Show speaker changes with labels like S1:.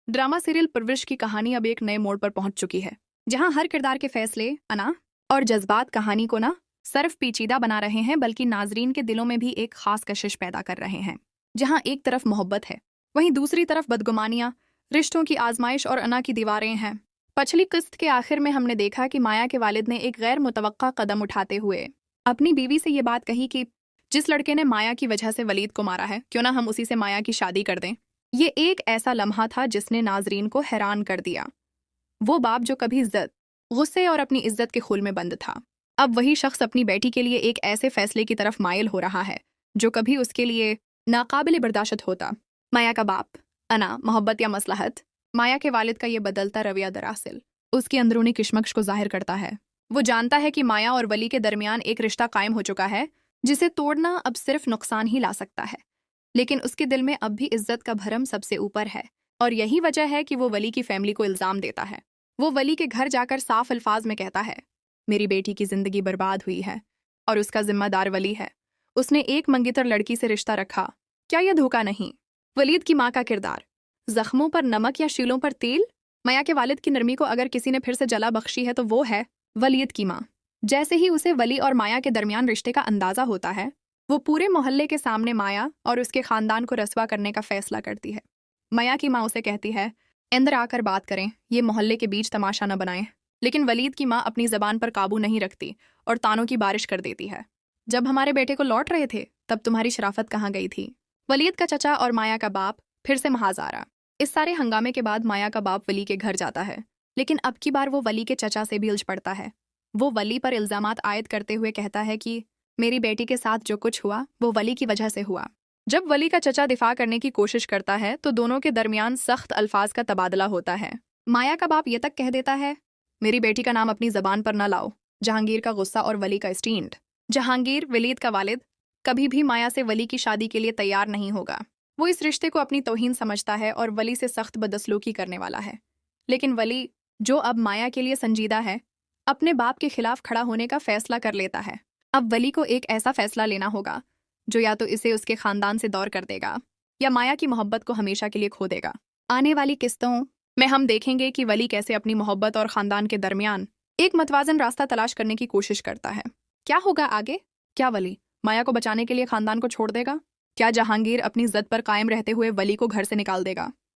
S1: Drama serial परवरिश की कहानी अब एक नए मोड़ पर पहुंच चुकी है, जहां हर किरदार के फैसले, अना और जज्बात कहानी को न सिर्फ पेचीदा बना रहे हैं बल्कि नाजरीन के दिलों में भी एक खास कशिश पैदा कर रहे हैं। जहां एक तरफ मोहब्बत है, वहीं दूसरी तरफ बदगुमानियां, रिश्तों की आजमाइश और अना की दीवारें हैं। पिछली किस्त के आखिर में हमने देखा कि माया के वालिद ने एक गैर मुतवक्का कदम उठाते हुए अपनी बीवी से ये बात कही कि जिस लड़के ने माया की वजह से वलीद को मारा है, क्यों ना हम उसी से माया की शादी कर दें। ये एक ऐसा लम्हा था जिसने नाजरीन को हैरान कर दिया। वो बाप जो कभी इज्जत, गुस्से और अपनी इज्जत के खुल में बंद था, अब वही शख्स अपनी बेटी के लिए एक ऐसे फैसले की तरफ माइल हो रहा है जो कभी उसके लिए नाकाबिल बर्दाश्त होता। माया का बाप, अना, मोहब्बत या मसलहत। माया के वालिद का ये बदलता रवैया दरअसल उसकी अंदरूनी किशमकश को जाहिर करता है। वो जानता है कि माया और वली के दरमियान एक रिश्ता कायम हो चुका है जिसे तोड़ना अब सिर्फ नुकसान ही ला सकता है, लेकिन उसके दिल में अब भी इज्जत का भरम सबसे ऊपर है। और यही वजह है कि वो वली की फैमिली को इल्जाम देता है। वो वली के घर जाकर साफ अल्फाज में कहता है, मेरी बेटी की जिंदगी बर्बाद हुई है और उसका जिम्मेदार वली है। उसने एक मंगेतर लड़की से रिश्ता रखा। क्या यह धोखा नहीं? वलीद की माँ का किरदार, जख्मों पर नमक या शीलों पर तेल। माया के वालिद की नरमी को अगर किसी ने फिर से जला बख्शी है तो वो है वलीद की माँ। जैसे ही उसे वली और माया के दरमियान रिश्ते का अंदाजा होता है, वो पूरे मोहल्ले के सामने माया और उसके खानदान को रसवा करने का फैसला करती है। माया की माँ उसे कहती है, अंदर आकर बात करें, ये मोहल्ले के बीच तमाशा न बनाएं। लेकिन वलीद की माँ अपनी जबान पर काबू नहीं रखती और तानों की बारिश कर देती है। जब हमारे बेटे को लौट रहे थे तब तुम्हारी शराफत कहाँ गई थी? वलीद का चचा और माया का बाप फिर से महाजारा। इस सारे हंगामे के बाद माया का बाप वली के घर जाता है, लेकिन अब की बार वो वली के चचा से भी उलझ पड़ता है। वो वली पर इल्जामात आयद करते हुए कहता है कि मेरी बेटी के साथ जो कुछ हुआ वो वली की वजह से हुआ। जब वली का चचा दिफा करने की कोशिश करता है तो दोनों के दरमियान सख्त अल्फाज का तबादला होता है। माया का बाप ये तक कह देता है, मेरी बेटी का नाम अपनी जबान पर न लाओ। जहांगीर का गुस्सा और वली का स्टैंड। जहांगीर, वलीद का वालिद, कभी भी माया से वली की शादी के लिए तैयार नहीं होगा। वो इस रिश्ते को अपनी तौहीन समझता है और वली से सख्त बदसलूकी करने वाला है। लेकिन वली, जो अब माया के लिए संजीदा है, अपने बाप के खिलाफ खड़ा होने का फैसला कर लेता है। अब वली को एक ऐसा फैसला लेना होगा जो या तो इसे उसके खानदान से दूर कर देगा या माया की मोहब्बत को हमेशा के लिए खो देगा। आने वाली किस्तों में हम देखेंगे कि वली कैसे अपनी मोहब्बत और खानदान के दरमियान एक मतवाजन रास्ता तलाश करने की कोशिश करता है। क्या होगा आगे? क्या वली माया को बचाने के लिए खानदान को छोड़ देगा? क्या जहांगीर अपनी जिद पर कायम रहते हुए वली को घर से निकाल देगा?